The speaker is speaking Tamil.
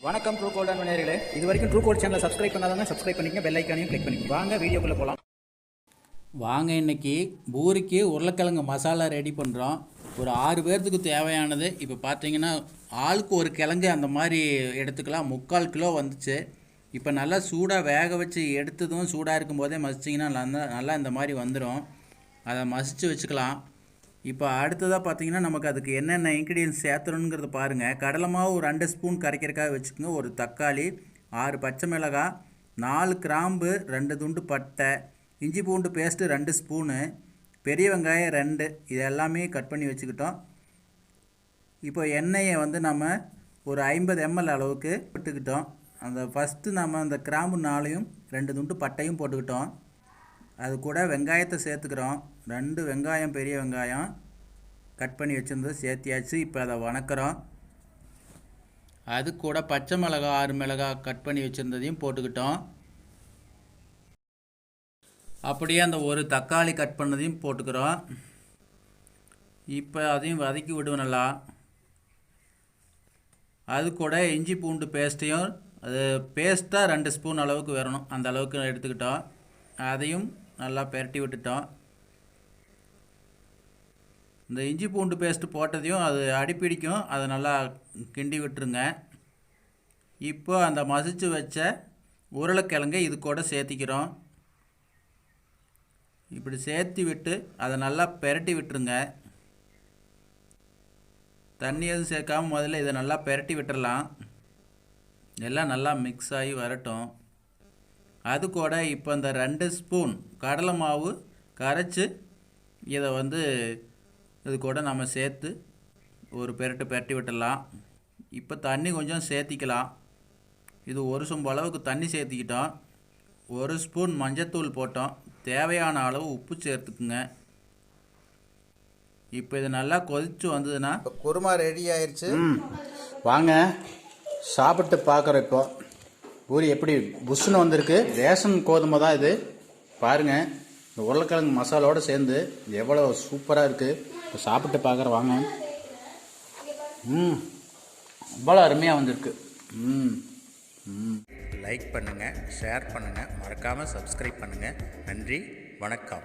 வணக்கம் ட்ரூ கோல்ட் நேயர்களே, இது வரைக்கும் ட்ரூ கோல்ட் சேனலை சப்ஸ்கிரைப் பண்ணாதவங்க சப்ஸ்கிரைப் பண்ணிக்கங்க, பெல் ஐக்கானையும் கிளிக் பண்ணிக்கங்க. வாங்க வீடியோக்குள்ளே போகலாம். வாங்க, இன்றைக்கி பூரிக்கு உருளைக்கிழங்கு மசாலா ரெடி பண்ணுறோம். ஒரு 6 பேர்த்துக்கு தேவையானது. இப்போ பார்த்தீங்கன்னா ஆளுக்கு ஒரு கிழங்கு அந்த மாதிரி எடுத்துக்கலாம். 3/4 கிலோ வந்துச்சு. இப்போ நல்லா சூடாக வேக வச்சு எடுத்ததும் சூடாக இருக்கும் போதே மசிச்சிங்கன்னா நல்லா இந்த மாதிரி வந்துடும். அதை மசித்து வச்சுக்கலாம். இப்போ அடுத்ததாக பார்த்தீங்கன்னா நமக்கு அதுக்கு என்னென்ன இன்க்ரீடியன்ஸ் சேர்த்துணுங்கிறத பாருங்கள். கடலை மாவு 2 ஸ்பூன் கரைக்கிறக்காக வச்சுக்கோங்க. ஒரு தக்காளி, 6 பச்சை மிளகாய், 4 கிராம்பு, 2 துண்டு பட்டை, இஞ்சி பூண்டு பேஸ்ட்டு 2 ஸ்பூனு, பெரிய வெங்காயம் 2, இது எல்லாமே கட் பண்ணி வச்சுக்கிட்டோம். இப்போ எண்ணெயை நம்ம ஒரு 50 ml அளவுக்கு விட்டுக்கிட்டோம். அந்த ஃபஸ்ட்டு நம்ம அந்த கிராம்பு 4ஐயும் 2 துண்டு பட்டையும் போட்டுக்கிட்டோம். அது கூட வெங்காயத்தை சேர்த்துக்கிறோம். 2 வெங்காயம், பெரிய வெங்காயம் கட் பண்ணி வச்சுருந்தது சேர்த்தியாச்சு. இப்போ அதை வணக்கிறோம். அது கூட பச்சை மிளகாய் 6 மிளகாய் கட் பண்ணி வச்சுருந்ததையும் போட்டுக்கிட்டோம். அப்படியே அந்த ஒரு தக்காளி கட் பண்ணதையும் போட்டுக்கிறோம். இப்போ அதையும் வதக்கி விடுவோம் நல்லா. அது கூட இஞ்சி பூண்டு பேஸ்ட்டையும், அது பேஸ்ட்டாக 2 ஸ்பூன் அளவுக்கு வரணும், அந்த அளவுக்கு எடுத்துக்கிட்டோம். அதையும் நல்லா பெரட்டி விட்டுட்டோம். இந்த இஞ்சி பூண்டு பேஸ்ட்டு போட்டதையும் அது அடிப்பிடிக்கும், அதை நல்லா கிண்டி விட்டுருங்க. இப்போ அந்த மசிச்சு வச்ச உருளைக்கிழங்கை இது கூட சேர்த்திக்கிறோம். இப்படி சேர்த்து விட்டு அதை நல்லா பெரட்டி விட்டுருங்க. தண்ணி எதுவும் சேர்க்காமல் முதல்ல இதை நல்லா பெரட்டி விட்டுறலாம். எல்லாம் நல்லா மிக்ஸ் ஆகி வரட்டும். அது கூட இப்போ இந்த 2 ஸ்பூன் கடலை மாவு கரைச்சி இதை இது கூட நம்ம சேர்த்து ஒரு பெரட்டி விட்டுடலாம். இப்போ தண்ணி கொஞ்சம் சேர்த்திக்கலாம். இது 1 சொம்பு அளவுக்கு தண்ணி சேர்த்திக்கிட்டோம். 1 ஸ்பூன் மஞ்சத்தூள் போட்டோம். தேவையான அளவு உப்பு சேர்த்துக்குங்க. இப்போ இது நல்லா கொதிச்சு வந்ததுன்னா குருமா ரெடி ஆயிடுச்சு. வாங்க சாப்பிட்டு பார்க்குறோம். இப்போ பூரி எப்படி புஷ்ஷுன்னு வந்திருக்கு. ரேஷன் கோதுமை தான் இது. பாருங்கள், இந்த உருளைக்கிழங்கு மசாலோடு சேர்ந்து எவ்வளோ சூப்பராக இருக்குது. இப்போ சாப்பிட்டு பார்க்குற வாங்க. அவ்வளோ அருமையாக வந்திருக்கு. லைக் பண்ணுங்கள், ஷேர் பண்ணுங்கள், மறக்காமல் சப்ஸ்கிரைப் பண்ணுங்கள். நன்றி, வணக்கம்.